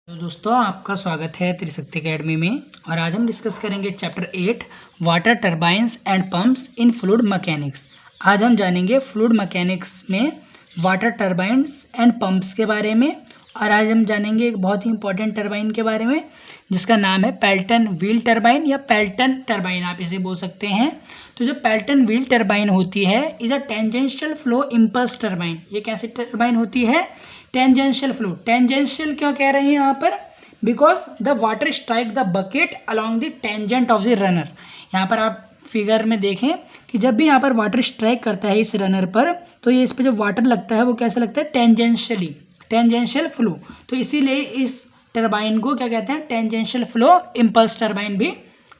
तो दोस्तों आपका स्वागत है त्रिशक्ति एकेडमी में। और आज हम डिस्कस करेंगे chapter 8 water turbines and pumps in fluid mechanics. आज हम जानेंगे फ्लूइड मैकेनिक्स में वाटर टरबाइंस एंड पंप्स के बारे में। और आज हम जानेंगे एक बहुत ही इंपॉर्टेंट टरबाइन के बारे में जिसका नाम है पेल्टन व्हील टरबाइन या पेल्टन टरबाइन आप इसे बोल सकते हैं। तो जो पेल्टन व्हील टरबाइन होती है is a tangential flow impulse turbine. ये कैसी टरबाइन होती है? Tangential flow. टेंजेंशियल क्यों कह रहे हैं यहाँ पर? Because the water strike the bucket along the tangent of the runner. यहाँ पर आप फिगर में देखें कि जब भी यहाँ पर वाटर स्ट्राइक करता है इस रनर पर तो ये इस पर जो वाटर लगता है वो कैसे लगता है? Tangentially, tangential flow. तो इसीलिए इस टरबाइन को क्या कहते हैं? टेंजेंशियल फ्लो इम्पल्स टरबाइन भी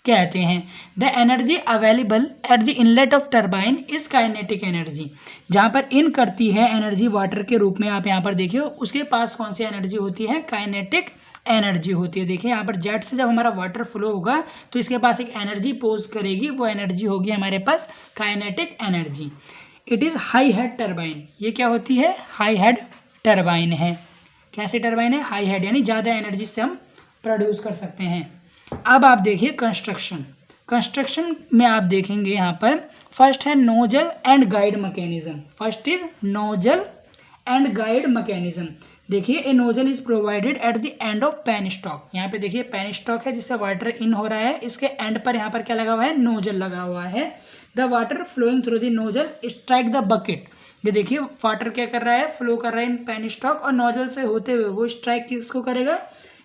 कहते हैं। The energy available at the inlet of turbine is kinetic energy. जहाँ पर इन करती है एनर्जी वाटर के रूप में, आप यहाँ पर देखिए उसके पास कौन सी एनर्जी होती है? काइनेटिक एनर्जी होती है। देखिए यहाँ पर जेट से जब हमारा वाटर फ्लो होगा तो इसके पास एक एनर्जी पोज करेगी, वो एनर्जी होगी हमारे पास kinetic energy. It is high head turbine. ये क्या होती है? हाई हेड टरबाइन है। कैसे टरबाइन है? हाई हेड, यानी ज़्यादा एनर्जी से हम प्रोड्यूस कर सकते हैं। अब आप देखिए कंस्ट्रक्शन। कंस्ट्रक्शन में आप देखेंगे यहाँ पर फर्स्ट है nozzle and guide mechanism. First is nozzle and guide mechanism. देखिए a nozzle is provided at the end of penstock. यहाँ पे देखिए पेन स्टॉक है जिससे वाटर इन हो रहा है, इसके एंड पर यहाँ पर क्या लगा हुआ है? नोजल लगा हुआ है। The water flowing through the nozzle strike the bucket. ये देखिए वाटर क्या कर रहा है? फ्लो कर रहा है इन पेन स्टॉक और नोजल से होते हुए वो स्ट्राइक किसको करेगा?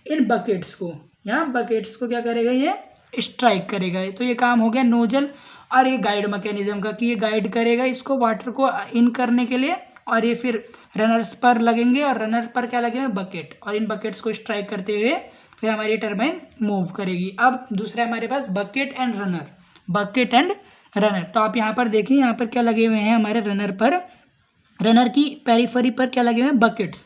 इन बकेट्स को। यहाँ बकेट्स को क्या करेगा? ये स्ट्राइक करेगा। तो ये काम हो गया नोजल और ये गाइड मैकेनिज्म का कि ये गाइड करेगा इसको वाटर को इन करने के लिए, और ये फिर रनर्स पर लगेंगे और रनर पर क्या लगेंगे? बकेट, और इन बकेट्स को स्ट्राइक करते हुए फिर हमारी टरबाइन मूव करेगी। अब दूसरा हमारे पास bucket and runner. Bucket and runner, तो आप यहाँ पर देखिए यहाँ पर क्या लगे हुए हैं हमारे रनर पर? रनर की पेरिफेरी पर क्या लगे हुए हैं? बकेट्स,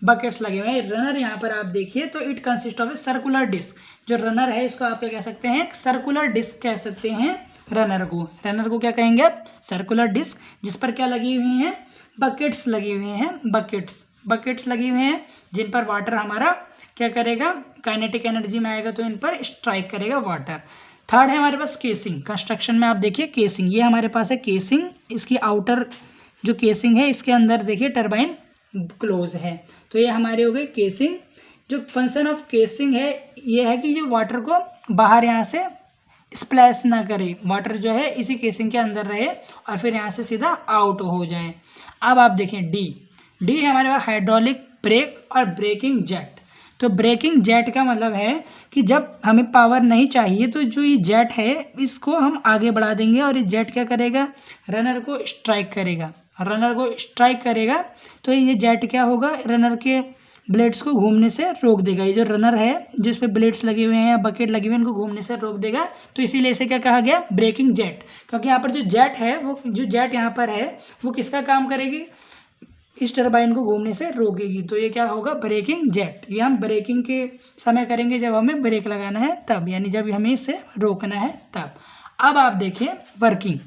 बकेट्स लगे हुए हैं। रनर यहाँ पर आप देखिए तो it consist of a circular disc. जो रनर है इसको आप क्या कह सकते हैं? सर्कुलर डिस्क कह सकते हैं रनर को। रनर को क्या कहेंगे आप? सर्कुलर डिस्क, जिस पर क्या लगी हुई हैं? बकेट्स लगी हुई हैं। बकेट्स, बकेट्स लगी हुई हैं जिन पर वाटर हमारा क्या करेगा? काइनेटिक एनर्जी में आएगा तो इन पर स्ट्राइक करेगा वाटर। थर्ड है हमारे पास केसिंग। कंस्ट्रक्शन में आप देखिए केसिंग, ये हमारे पास है केसिंग। इसकी आउटर जो केसिंग है इसके अंदर देखिए टरबाइन क्लोज है। तो ये हमारे हो गए केसिंग। जो फंक्शन ऑफ केसिंग है ये है कि ये वाटर को बाहर यहाँ से स्प्लैश ना करे, वाटर जो है इसी केसिंग के अंदर रहे और फिर यहाँ से सीधा आउट हो जाए। अब आप देखें डी। डी है हमारे पास हाइड्रोलिक ब्रेक और ब्रेकिंग जेट। तो ब्रेकिंग जेट का मतलब है कि जब हमें पावर नहीं चाहिए तो जो ये जेट है इसको हम आगे बढ़ा देंगे और ये जेट क्या करेगा? रनर को स्ट्राइक करेगा। रनर को स्ट्राइक करेगा तो ये जेट क्या होगा? रनर के ब्लेड्स को घूमने से रोक देगा। ये जो रनर है जिस पे ब्लेड्स लगे हुए हैं या बकेट लगे हुए हैं इनको घूमने से रोक देगा। तो इसीलिए इसे क्या कहा गया? Breaking jet. क्योंकि यहाँ पर जो जेट है वो जो जेट यहाँ पर है वो किसका काम करेगी? इस टरबाइन को घूमने से रोकेगी। तो ये क्या होगा? Breaking jet. ये हम ब्रेकिंग के समय करेंगे जब हमें ब्रेक लगाना है तब, यानी जब हमें इसे रोकना है तब। अब आप देखें वर्किंग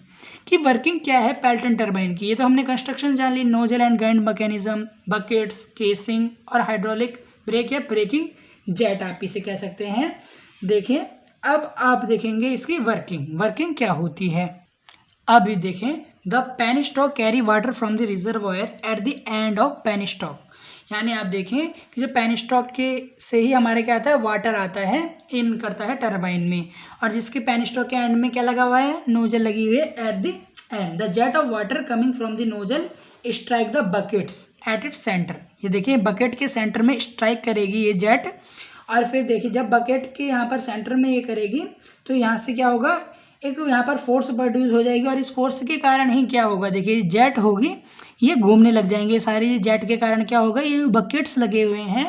कि वर्किंग क्या है पेल्टन टरबाइन की। ये तो हमने कंस्ट्रक्शन जान ली, nozzle and guide mechanism, buckets, casing और हाइड्रोलिक ब्रेक या ब्रेकिंग जेट आप इसे कह सकते हैं। देखिए अब आप देखेंगे इसकी वर्किंग। वर्किंग क्या होती है? अब ये देखें the penstock carry water from the reservoir at the end of penstock. यानी आप देखें कि जो पेन स्टॉक के से ही हमारे क्या आता है? वाटर आता है, इन करता है टरबाइन में, और जिसके पेन स्टॉक के एंड में क्या लगा हुआ है? नोजल लगी हुई है eight the and. The jet of water coming from the nozzle strike the buckets at its centre. ये देखिए बकेट के सेंटर में स्ट्राइक करेगी ये जेट, और फिर देखिए जब बकेट के यहाँ पर सेंटर में ये करेगी तो यहाँ से क्या होगा? एक यहाँ पर फोर्स प्रोड्यूस हो जाएगी और इस फोर्स के कारण ही क्या होगा? देखिए जेट होगी ये घूमने लग जाएंगे सारी। जेट के कारण क्या होगा? ये बकेट्स लगे हुए हैं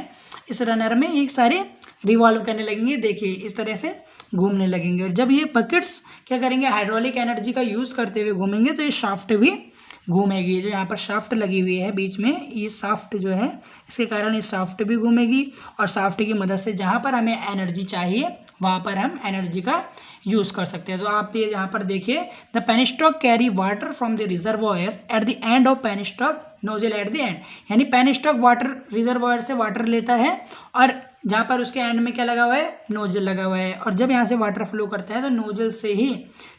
इस रनर में ये सारे रिवॉल्व करने लगेंगे। देखिए इस तरह से घूमने लगेंगे, और जब ये बकेट्स क्या करेंगे? हाइड्रोलिक एनर्जी का यूज़ करते हुए घूमेंगे तो ये शाफ्ट भी घूमेगी। जो यहाँ पर शाफ्ट लगी हुई है बीच में, ये शाफ्ट जो है इसके कारण ये शाफ्ट भी घूमेगी, और शाफ्ट की मदद से जहाँ पर हमें एनर्जी चाहिए वहाँ पर हम एनर्जी का यूज़ कर सकते हैं। तो आप ये यहाँ पर देखिए the penstock carry water from the reservoir at the end of penstock nozzle at the end, यानी पेनस्टॉक वाटर रिजर्वायर से वाटर लेता है और जहाँ पर उसके एंड में क्या लगा हुआ है, नोजल लगा हुआ है, और जब यहाँ से वाटर फ्लो करता है तो नोजल से ही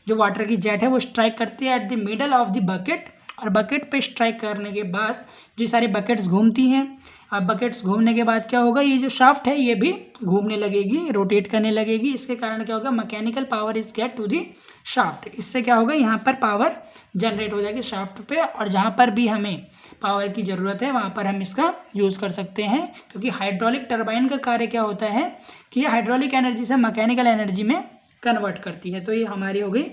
जो वाटर की जेट है वो स्ट्राइक करती है at the middle of the bucket, और बकेट पे स्ट्राइक करने के बाद जो सारी बकेट्स घूमती हैं, अब बकेट्स घूमने के बाद क्या होगा, ये जो शाफ्ट है ये भी घूमने लगेगी, रोटेट करने लगेगी। इसके कारण क्या होगा, mechanical power is get to the shaft. इससे क्या होगा, यहाँ पर पावर जनरेट हो जाएगी शाफ्ट पे, और जहाँ पर भी हमें पावर की ज़रूरत है वहाँ पर हम इसका यूज़ कर सकते हैं, क्योंकि हाइड्रोलिक टरबाइन का कार्य क्या होता है कि ये हाइड्रोलिक एनर्जी से मैकेनिकल एनर्जी में कन्वर्ट करती है। तो ये हमारी हो गई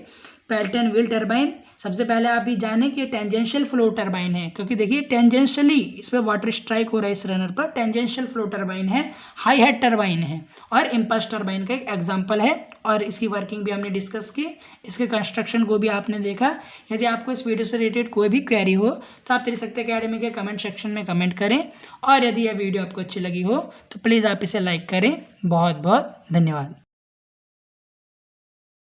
पेल्टन व्हील टरबाइन। सबसे पहले आप ये जानें कि टेंजेंशियल फ्लो टरबाइन है, क्योंकि देखिए टेंजेंशियली इस पर वाटर स्ट्राइक हो रहा है इस रनर पर, टेंजेंशियल फ्लो टरबाइन है, हाई हेड टरबाइन है, और इम्पल्स टरबाइन का एक एग्जांपल है, और इसकी वर्किंग भी हमने डिस्कस की, इसके कंस्ट्रक्शन को भी आपने देखा। यदि आपको इस वीडियो से रिलेटेड कोई भी क्वेरी हो तो आप त्रिशक्ति एकेडमी के कमेंट सेक्शन में कमेंट करें, और यदि यह वीडियो आपको अच्छी लगी हो तो प्लीज़ आप इसे लाइक करें। बहुत बहुत धन्यवाद।